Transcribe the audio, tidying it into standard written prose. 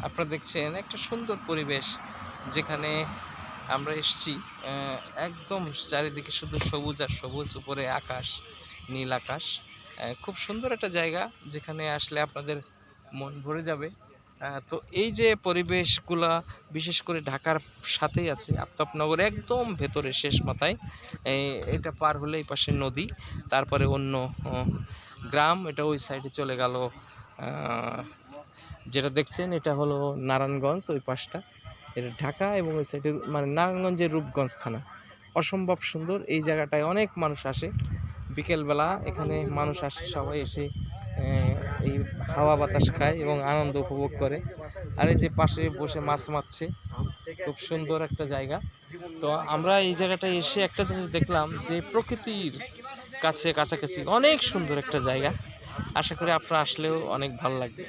আপনারা দেখছেন একটা সুন্দর পরিবেশ, যেখানে আমরা এসছি। একদম চারিদিকে শুধু সবুজ আর সবুজ, উপরে আকাশ, নীল আকাশ। খুব সুন্দর একটা জায়গা, যেখানে আসলে আপনাদের মন ভরে যাবে। তো এই যে পরিবেশগুলা, বিশেষ করে ঢাকার সাথেই আছে, আফতাবনগর একদম ভেতরে শেষ মাথায়। এটা পার হলে এই পাশে নদী, তারপরে অন্য গ্রাম, এটা ওই সাইডে চলে গেল। যেটা দেখছেন এটা হলো নারায়ণগঞ্জ, ওই পাশটা এটা ঢাকা, এবং ওই সাইডে মানে নারায়ণগঞ্জের রূপগঞ্জ থানা। অসম্ভব সুন্দর এই জায়গাটায়, অনেক মানুষ আসে বিকেলবেলা, এখানে মানুষ আসে, সবাই এসে এই হাওয়া বাতাস খায় এবং আনন্দ উপভোগ করে। আর এই যে পাশে বসে মাছ মারছে, খুব সুন্দর একটা জায়গা। তো আমরা এই জায়গাটায় এসে একটা জিনিস দেখলাম, যে প্রকৃতির কাছাকাছি অনেক সুন্দর একটা জায়গা। আশা করি আপনারা আসলেও অনেক ভালো লাগবে।